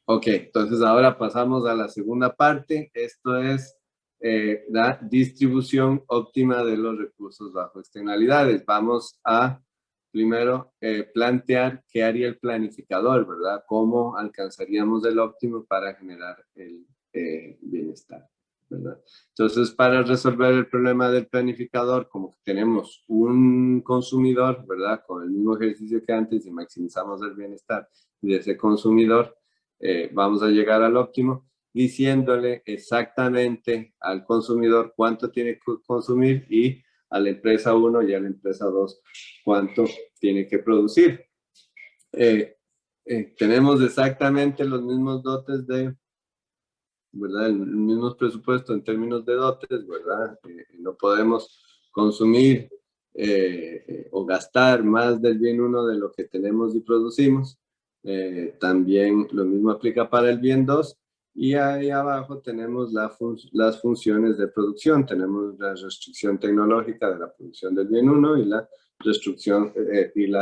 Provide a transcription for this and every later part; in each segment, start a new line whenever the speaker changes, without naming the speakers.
Ok, entonces ahora pasamos a la segunda parte. Esto es la distribución óptima de los recursos bajo externalidades. Vamos a primero plantear qué haría el planificador, ¿verdad? Cómo alcanzaríamos el óptimo para generar el bienestar, ¿verdad? Entonces, para resolver el problema del planificador, como que tenemos un consumidor, ¿verdad? Con el mismo ejercicio que antes y maximizamos el bienestar de ese consumidor, vamos a llegar al óptimo diciéndole exactamente al consumidor cuánto tiene que consumir y a la empresa 1 y a la empresa 2 cuánto tiene que producir. Tenemos exactamente los mismos dotes de, ¿verdad? El mismo presupuesto en términos de dotes, ¿verdad? No podemos consumir o gastar más del bien 1 de lo que tenemos y producimos. También lo mismo aplica para el bien 2. Y ahí abajo tenemos las funciones de producción. Tenemos la restricción tecnológica de la producción del bien 1 y la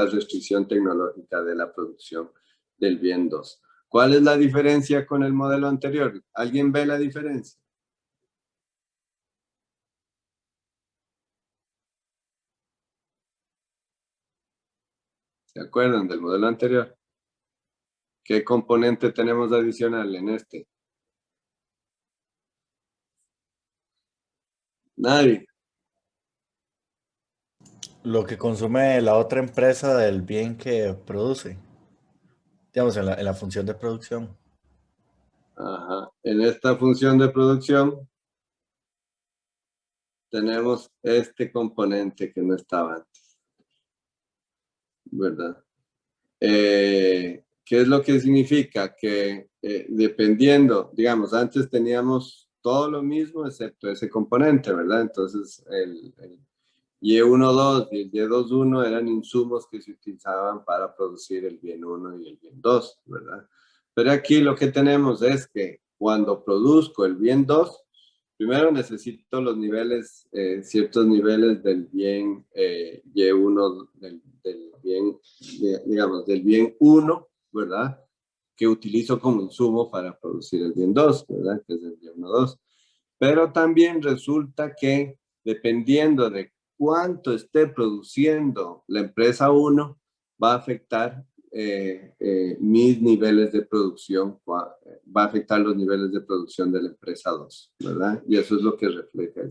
restricción tecnológica de la producción del bien 2. ¿Cuál es la diferencia con el modelo anterior? ¿Alguien ve la diferencia? ¿Se acuerdan del modelo anterior? ¿Qué componente tenemos adicional en este? Nadie.
Lo que consume la otra empresa del bien que produce, digamos, en la función de producción.
Ajá. En esta función de producción tenemos este componente que no estaba antes, ¿verdad? ¿Qué es lo que significa? Que dependiendo, digamos, antes teníamos todo lo mismo excepto ese componente, ¿verdad? Entonces, el Y12 y el Y21 eran insumos que se utilizaban para producir el bien 1 y el bien 2, ¿verdad? Pero aquí lo que tenemos es que cuando produzco el bien 2, primero necesito los niveles, ciertos niveles del bien Y1, del bien, digamos, del bien 1, ¿verdad? Que utilizo como insumo para producir el bien 2, ¿verdad? Que es el bien 1-2. Pero también resulta que dependiendo de cuánto esté produciendo la empresa 1, va a afectar mis niveles de producción, va a afectar los niveles de producción de la empresa 2, ¿verdad? Y eso es lo que refleja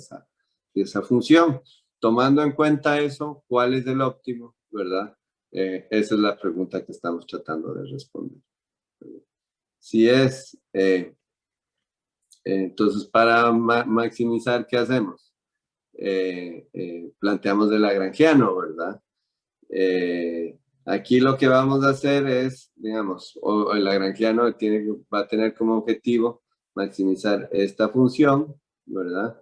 esa función. Tomando en cuenta eso, ¿cuál es el óptimo, verdad? Esa es la pregunta que estamos tratando de responder. Si es, entonces, para maximizar, ¿qué hacemos? Planteamos el lagrangiano, ¿verdad? Aquí lo que vamos a hacer es, digamos, o el lagrangiano va a tener como objetivo maximizar esta función, ¿verdad?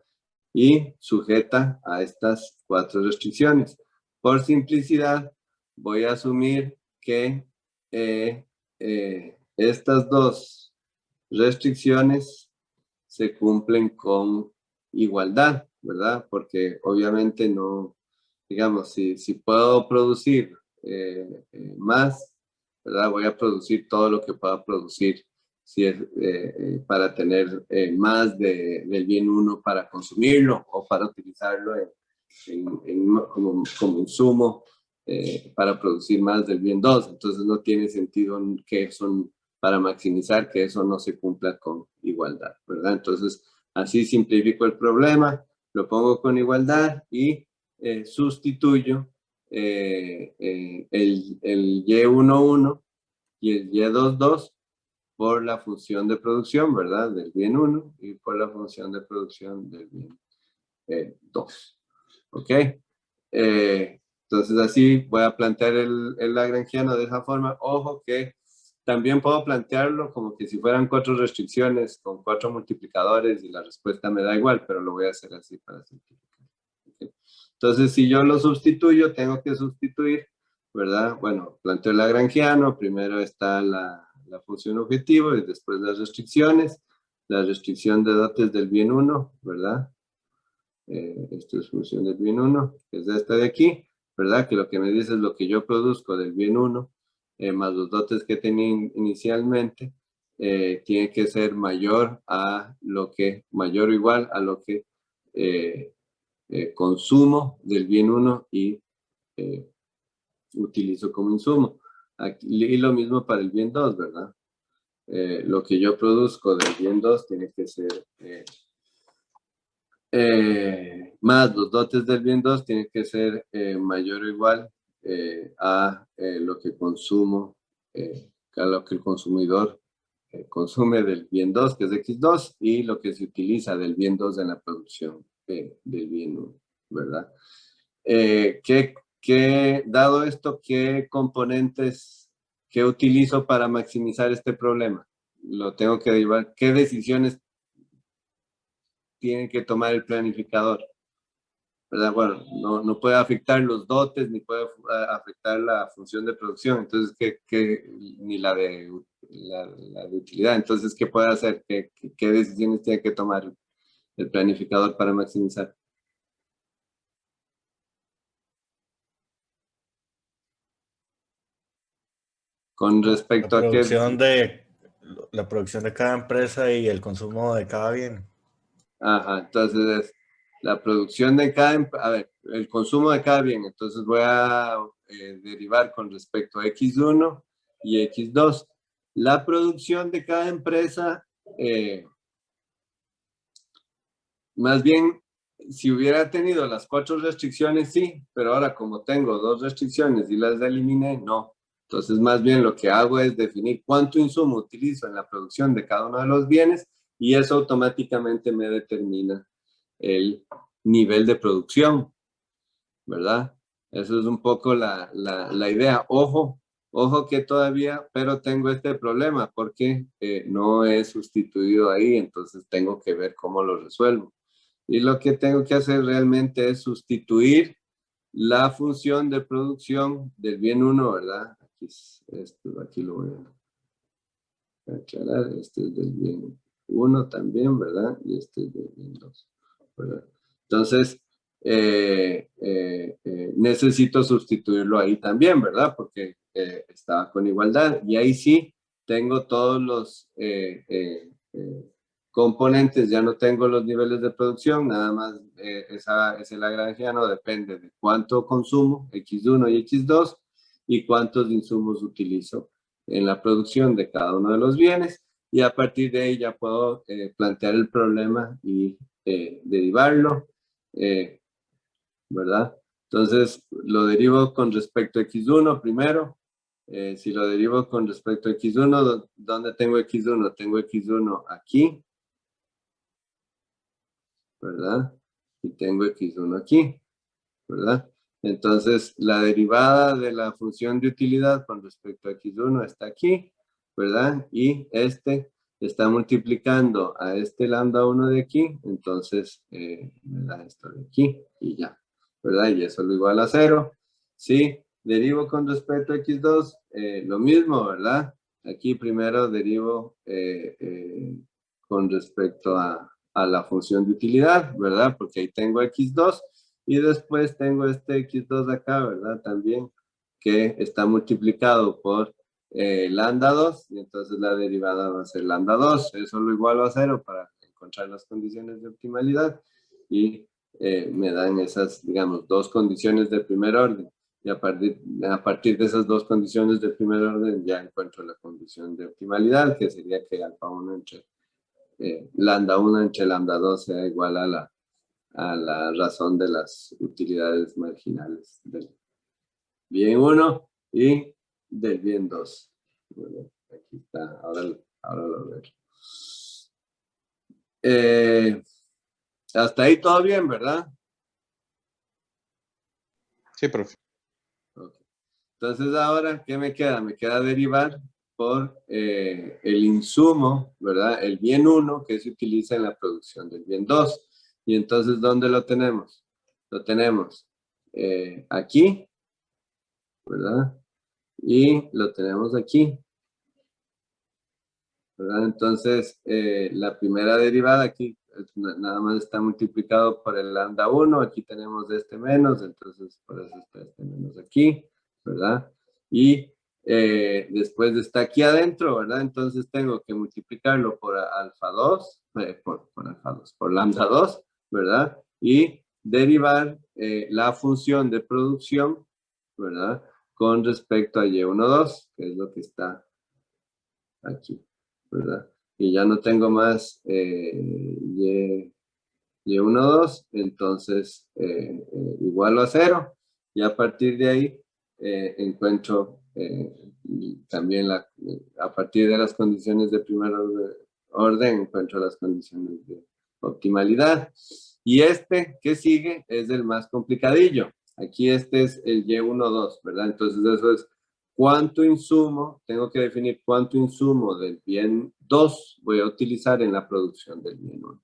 Y sujeta a estas 4 restricciones. Por simplicidad, voy a asumir que estas 2 restricciones se cumplen con igualdad, ¿verdad? Porque obviamente no, digamos, si puedo producir más, ¿verdad? Voy a producir todo lo que pueda producir si es, para tener más del bien 1 para consumirlo o para utilizarlo como insumo para producir más del bien 2. Entonces no tiene sentido que son para maximizar que eso no se cumpla con igualdad, ¿verdad? Entonces así simplifico el problema, lo pongo con igualdad y sustituyo el Y11 y el Y22 por la función de producción, ¿verdad? Del bien 1 y por la función de producción del bien 2. ¿Ok? Entonces así voy a plantear el lagrangiano de esa forma. Ojo que también puedo plantearlo como que si fueran 4 restricciones con 4 multiplicadores y la respuesta me da igual, pero lo voy a hacer así para simplificar. ¿Okay? Entonces, si yo lo sustituyo, tengo que sustituir, ¿verdad? Bueno, planteo el lagrangiano, primero está la función objetivo y después las restricciones. La restricción de dotes del bien 1, ¿verdad? Esto es función del bien 1, que es esta de aquí, ¿verdad? Que lo que me dice es lo que yo produzco del bien 1, más los dotes que tenía inicialmente, tiene que ser mayor mayor o igual a lo que consumo del bien 1 y utilizo como insumo. Y lo mismo para el bien 2, ¿verdad? Lo que yo produzco del bien 2 tiene que ser más los dotes del bien 2 tienen que ser mayor o igual a lo que consumo, a lo que el consumidor consume del bien 2 que es X2, y lo que se utiliza del bien 2 en la producción del bien 1, ¿verdad? Dado esto, ¿qué componentes que utilizo para maximizar este problema? Lo tengo que derivar. ¿Qué decisiones tiene que tomar el planificador? ¿Verdad? Bueno, no puede afectar los dotes ni puede afectar la función de producción, entonces, ni la de utilidad. Entonces, ¿qué puede hacer? ¿Qué decisiones tiene que tomar el planificador para maximizar? Con
La
respecto a qué...
producción de, la producción de cada empresa y el consumo de cada bien.
Ajá, entonces la producción de a ver, el consumo de cada bien, entonces voy a derivar con respecto a X1 y X2. La producción de cada empresa, más bien, si hubiera tenido las 4 restricciones, sí, pero ahora como tengo 2 restricciones y las eliminé, no. Entonces, más bien lo que hago es definir cuánto insumo utilizo en la producción de cada uno de los bienes, y eso automáticamente me determina el nivel de producción, ¿verdad? Eso es un poco la idea. Ojo que todavía, pero tengo este problema porque no he sustituido ahí, entonces tengo que ver cómo lo resuelvo. Y lo que tengo que hacer realmente es sustituir la función de producción del bien 1, ¿verdad? Aquí lo voy a aclarar. Este es del bien 1 también, ¿verdad? Y este es del bien 2, ¿verdad? Entonces, necesito sustituirlo ahí también, ¿verdad? Porque estaba con igualdad. Y ahí sí tengo todos los componentes, ya no tengo los niveles de producción, nada más ese lagrangiano depende de cuánto consumo, X1 y X2, y cuántos insumos utilizo en la producción de cada uno de los bienes, y a partir de ahí ya puedo plantear el problema y derivarlo, ¿verdad? Entonces, lo derivo con respecto a X1 primero. Si lo derivo con respecto a X1, ¿dónde tengo X1? Tengo X1 aquí, ¿verdad? Y tengo X1 aquí, ¿verdad? Entonces, la derivada de la función de utilidad con respecto a X1 está aquí, ¿verdad? Y este está multiplicando a este lambda 1 de aquí, entonces me da esto de aquí y ya, ¿verdad? Y eso lo igual a 0. Sí, derivo con respecto a X2, lo mismo, ¿verdad? Aquí primero derivo con respecto a la función de utilidad, ¿verdad? Porque ahí tengo X2 y después tengo este X2 acá, ¿verdad? También que está multiplicado por lambda 2, y entonces la derivada va a ser lambda 2. Eso lo igualo a 0 para encontrar las condiciones de optimalidad, y me dan esas, digamos, dos condiciones de primer orden. Y a partir de esas dos condiciones de primer orden ya encuentro la condición de optimalidad, que sería que alfa 1 entre lambda 1 entre lambda 2 sea igual a la razón de las utilidades marginales del bien 1 y del bien 2. Bueno, aquí está, ahora lo veo. Hasta ahí todo bien, ¿verdad?
Sí, profe.
Okay. Entonces ahora, ¿qué me queda? Me queda derivar por el insumo, ¿verdad? El bien 1 que se utiliza en la producción del bien 2. Y entonces, ¿dónde lo tenemos? Lo tenemos aquí, ¿verdad? Y lo tenemos aquí, ¿verdad? Entonces, la primera derivada aquí nada más está multiplicado por el lambda 1, aquí tenemos este menos, entonces por eso está este menos aquí, ¿verdad? Y después está aquí adentro, ¿verdad? Entonces tengo que multiplicarlo por alfa 2, por lambda 2, ¿verdad? Y derivar la función de producción, ¿verdad? Con respecto a y1,2, que es lo que está aquí, ¿verdad? Y ya no tengo más y1,2, entonces igualo a 0, y a partir de ahí encuentro también a partir de las condiciones de primer orden, encuentro las condiciones de optimalidad. Y este que sigue es el más complicadillo. Aquí este es el y1,2, ¿verdad? Entonces eso es cuánto insumo, tengo que definir cuánto insumo del bien 2 voy a utilizar en la producción del bien 1.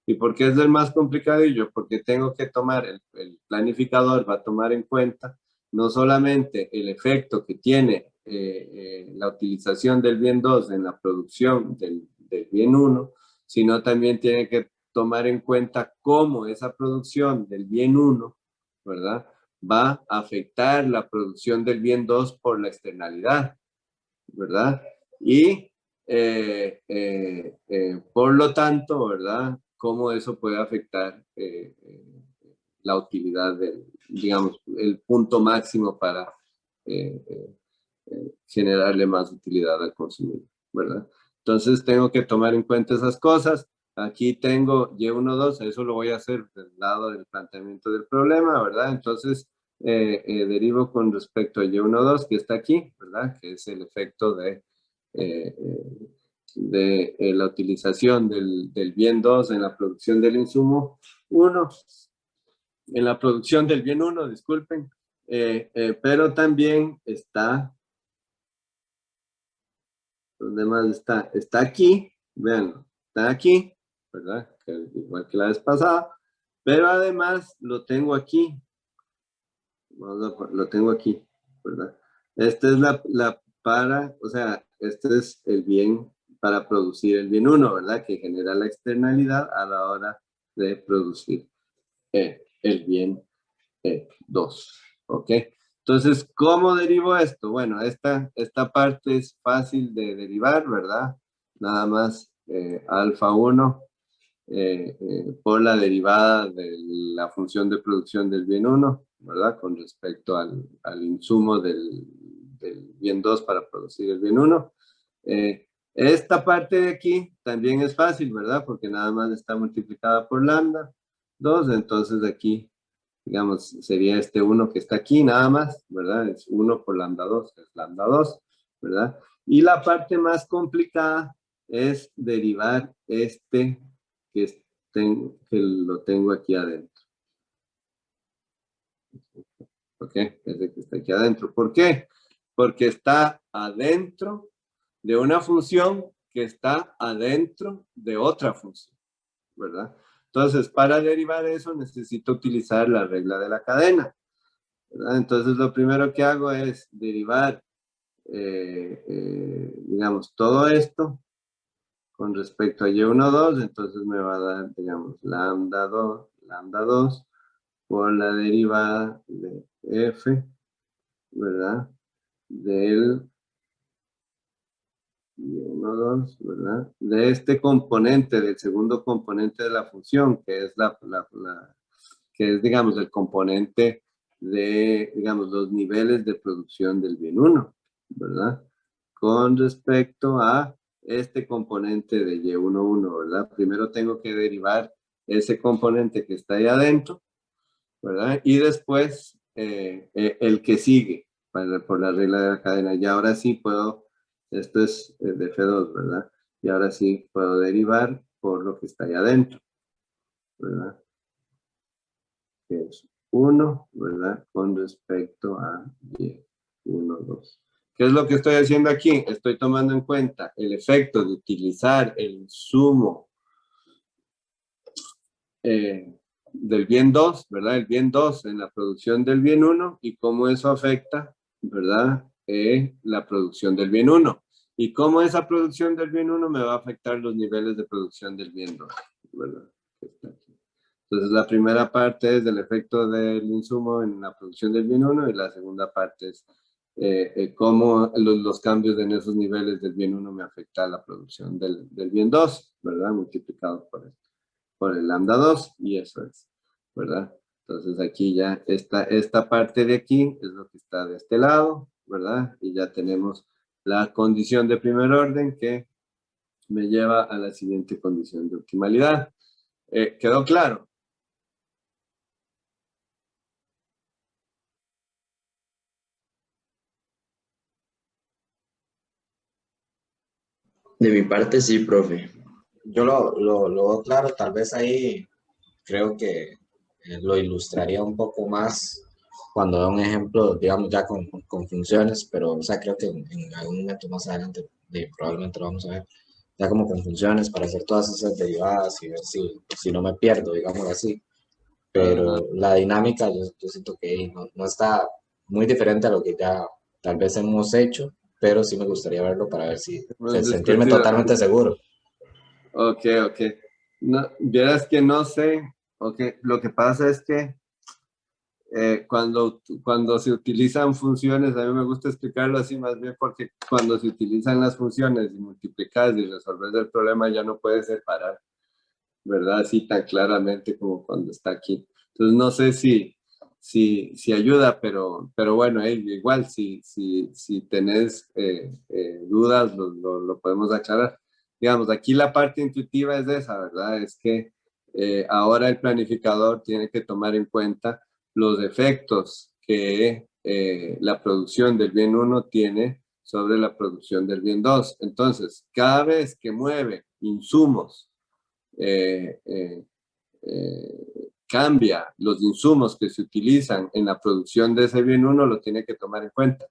¿Y por qué es el más complicadillo? Porque tengo que tomar, el planificador va a tomar en cuenta no solamente el efecto que tiene la utilización del bien 2 en la producción del bien 1, sino también tiene que tomar en cuenta cómo esa producción del bien 1, ¿verdad?, va a afectar la producción del bien 2 por la externalidad, ¿verdad? Y por lo tanto, ¿verdad?, cómo eso puede afectar la utilidad del, digamos, el punto máximo para generarle más utilidad al consumidor, ¿verdad? Entonces tengo que tomar en cuenta esas cosas. Aquí tengo y1,2, eso lo voy a hacer del lado del planteamiento del problema, ¿verdad? Entonces derivo con respecto a y1,2 que está aquí, ¿verdad? Que es el efecto de la utilización del bien 2 en la producción del insumo 1, en la producción del bien 1, disculpen, pero también está, ¿dónde más está? Está aquí, vean, está aquí, ¿verdad? Igual que la vez pasada, pero además lo tengo aquí, lo tengo aquí, ¿verdad? Esta es o sea, este es el bien para producir el bien 1, ¿verdad? Que genera la externalidad a la hora de producir el bien 2, ¿ok? Entonces, ¿cómo derivo esto? Bueno, esta parte es fácil de derivar, ¿verdad? Nada más alfa 1 por la derivada de la función de producción del bien 1, ¿verdad? Con respecto al insumo del bien 2 para producir el bien 1. Esta parte de aquí también es fácil, ¿verdad? Porque nada más está multiplicada por lambda 2, entonces aquí, digamos, sería este 1 que está aquí nada más, ¿verdad? Es 1 por lambda 2, que es lambda 2, ¿verdad? Y la parte más complicada es derivar este que lo tengo aquí adentro. ¿Ok? Ese que está aquí adentro. ¿Por qué? Porque está adentro de una función que está adentro de otra función, ¿verdad? Entonces, para derivar eso necesito utilizar la regla de la cadena, ¿verdad? Entonces, lo primero que hago es derivar, digamos, todo esto con respecto a y1,2, entonces me va a dar, digamos, lambda 2 por la derivada de f, ¿verdad? Del y1,2, ¿verdad? De este componente, del segundo componente de la función, que es que es, digamos, el componente de, digamos, los niveles de producción del bien 1, ¿verdad? Con respecto a este componente de y1,1, ¿verdad? Primero tengo que derivar ese componente que está ahí adentro, ¿verdad? Y después el que sigue por la regla de la cadena. Y ahora sí puedo, esto es de F2, ¿verdad? Y ahora sí puedo derivar por lo que está ahí adentro, ¿verdad? Que es 1, ¿verdad? Con respecto a y1,2. ¿Qué es lo que estoy haciendo aquí? Estoy tomando en cuenta el efecto de utilizar el insumo del bien 2, ¿verdad? El bien 2 en la producción del bien 1 y cómo eso afecta, ¿verdad? La producción del bien 1. Y cómo esa producción del bien 1 me va a afectar los niveles de producción del bien 2, ¿verdad? Entonces, la primera parte es del efecto del insumo en la producción del bien 1 y la segunda parte es cómo los cambios en esos niveles del bien 1 me afecta a la producción del bien 2, ¿verdad? Multiplicado por el lambda 2, y eso es, ¿verdad? Entonces aquí ya esta parte de aquí es lo que está de este lado, ¿verdad? Y ya tenemos la condición de primer orden que me lleva a la siguiente condición de optimalidad. ¿Quedó claro?
De mi parte, sí, profe. Yo lo veo claro, tal vez ahí creo que lo ilustraría un poco más cuando vea un ejemplo, digamos, ya con funciones, pero, o sea, creo que en algún momento más adelante probablemente lo vamos a ver, ya como con funciones para hacer todas esas derivadas y ver si no me pierdo, digamos así.
Ajá.
Pero la dinámica yo siento que no está muy diferente a lo que ya tal vez hemos hecho, pero sí me gustaría verlo para ver si,
Hemos
sentirme
discutido.
totalmente seguro.
Ok, ok. No, vieras que no sé. Ok, lo que pasa es que cuando se utilizan funciones, a mí me gusta explicarlo así más bien porque cuando se utilizan las funciones y multiplicas y resolver el problema ya no puedes separar, ¿verdad? Así tan claramente como cuando está aquí. Entonces no sé si ayuda, pero bueno, igual si tenés dudas lo podemos aclarar. Digamos, aquí la parte intuitiva es esa, ¿verdad? Es que ahora el planificador tiene que tomar en cuenta los efectos que la producción del bien 1 tiene sobre la producción del bien 2. Entonces, cada vez que mueve insumos, eh, eh, cambia los insumos que se utilizan en la producción de ese bien 1, lo tiene que tomar en cuenta,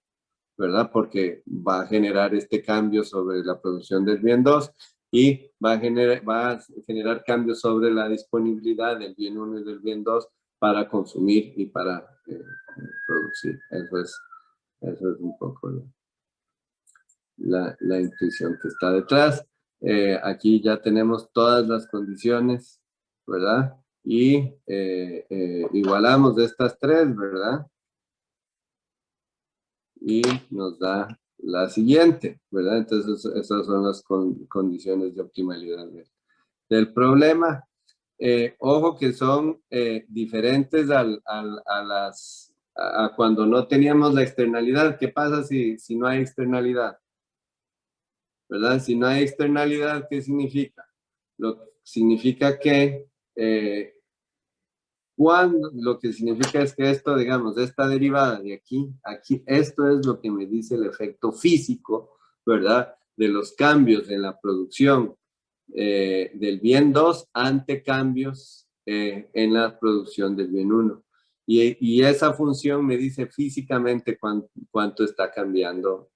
¿verdad? Porque va a generar este cambio sobre la producción del bien 2 y va a generar cambios sobre la disponibilidad del bien 1 y del bien 2 para consumir y para producir. Eso es un poco la intuición que está detrás. Aquí ya tenemos todas las condiciones, ¿verdad? Y igualamos de estas tres, ¿verdad? Y nos da la siguiente, ¿verdad? Entonces, esas son las condiciones de optimalidad del problema. Ojo que son diferentes a cuando no teníamos la externalidad. ¿Qué pasa si no hay externalidad? ¿Verdad? Si no hay externalidad, ¿qué significa? Significa que lo que significa es que esto, digamos, esta derivada de aquí, esto es lo que me dice el efecto físico, ¿verdad? De los cambios en la producción del bien 2 ante cambios en la producción del bien 1. Y esa función me dice físicamente cuánto está cambiando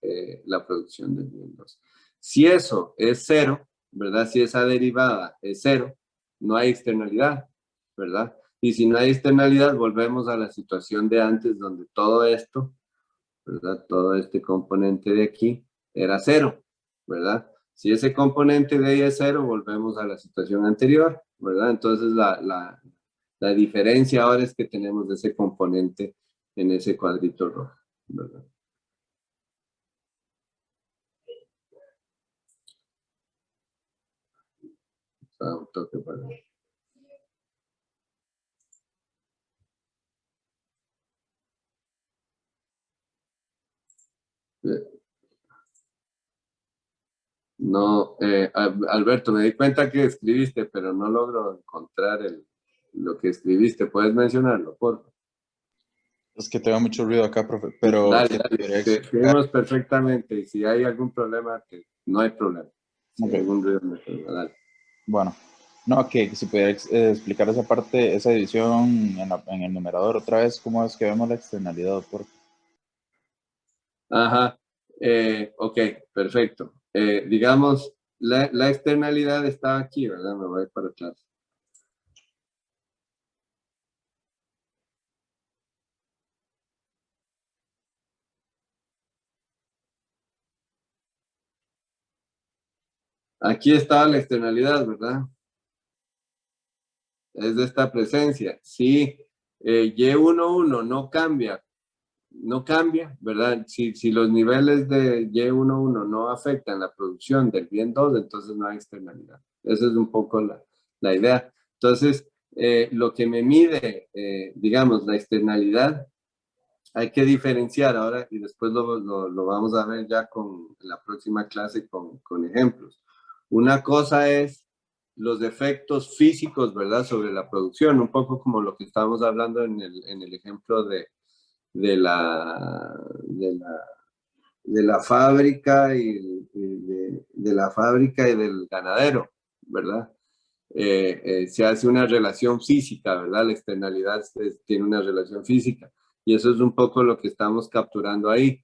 la producción del bien 2. Si eso es cero, ¿verdad? Si esa derivada es cero, no hay externalidad, ¿verdad? Y si no hay externalidad, volvemos a la situación de antes, donde todo esto, ¿verdad? Todo este componente de aquí era cero, ¿verdad? Si ese componente de ahí es cero, volvemos a la situación anterior, ¿verdad? Entonces la diferencia ahora es que tenemos ese componente en ese cuadrito rojo, ¿verdad? Un toque para... No, Alberto, me di cuenta que escribiste, pero no logro encontrar lo que escribiste. ¿Puedes mencionarlo, por favor?
Es que tengo mucho ruido acá, profe, pero
Dale,
sí
dale,
podría
te
explicar.
escribimos perfectamente y si hay algún problema, no hay problema. Si
Ok,
hay algún ruido, no hay problema, dale.
bueno. No, que si pudiera explicar esa parte, esa división en el numerador otra vez, cómo es que vemos la externalidad, por
Ajá, ok, perfecto. Digamos, la externalidad está aquí, ¿verdad? Me voy para atrás. Aquí está la externalidad, ¿verdad? Es de esta presencia. Si Y11 no cambia no cambia, ¿verdad? Si los niveles de Y11 no afectan la producción del bien 2, entonces no hay externalidad. Esa es un poco la idea. Entonces, lo que me mide, digamos, la externalidad, hay que diferenciar ahora y después lo vamos a ver ya con la próxima clase con ejemplos. Una cosa es los efectos físicos, ¿verdad? Sobre la producción, un poco como lo que estábamos hablando en el ejemplo de la fábrica de la fábrica y del ganadero, ¿verdad? Se hace una relación física, ¿verdad? La externalidad tiene una relación física y eso es un poco lo que estamos capturando ahí.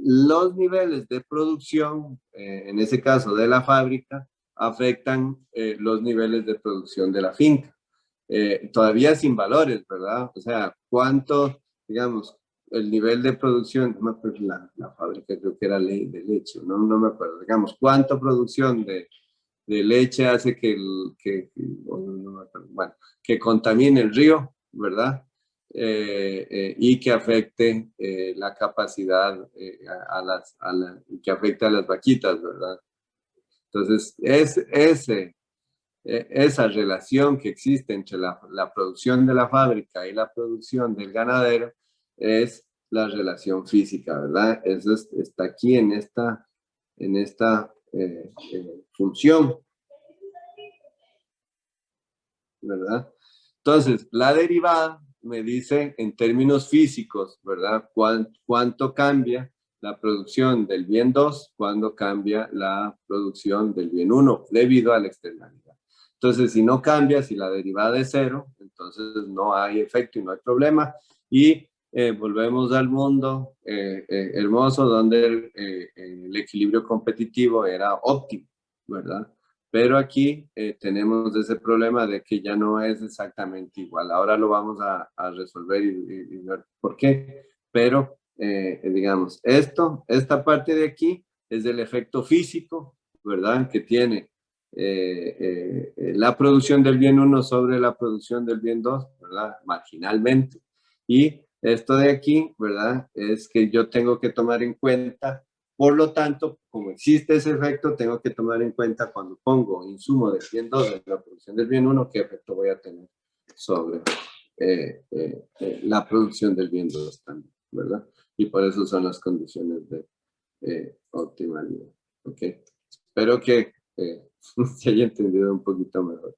Los niveles de producción, en ese caso de la fábrica, afectan los niveles de producción de la finca. Todavía sin valores, ¿verdad? O sea, cuánto, digamos, el nivel de producción, no me acuerdo, la fábrica creo que era de leche, no me acuerdo, digamos, cuánto producción de leche hace bueno, que contamine el río, ¿verdad? Y que afecte la capacidad que afecte a las vaquitas, ¿verdad? Entonces, esa relación que existe entre la producción de la fábrica y la producción del ganadero es la relación física, ¿verdad? Eso está aquí en esta función, ¿verdad? Entonces, la derivada me dice en términos físicos, ¿verdad? ¿Cuánto cambia la producción del bien 2 cuando cambia la producción del bien 1 debido a la externalidad? Entonces, si no cambia, si la derivada es 0, entonces no hay efecto y no hay problema. Y volvemos al mundo hermoso donde el equilibrio competitivo era óptimo, ¿verdad? Pero aquí tenemos ese problema de que ya no es exactamente igual. Ahora lo vamos a resolver y ver por qué. Pero, digamos, esta parte de aquí es el efecto físico, ¿verdad? Que tiene la producción del bien 1 sobre la producción del bien 2, ¿verdad? Marginalmente. Y esto de aquí, ¿verdad? Es que yo tengo que tomar en cuenta. Por lo tanto, como existe ese efecto, tengo que tomar en cuenta cuando pongo insumo del bien 2 en la producción del bien 1, qué efecto voy a tener sobre la producción del bien 2 también, ¿verdad? Y por eso son las condiciones de optimalidad. ¿Ok? Espero que se haya entendido un poquito mejor.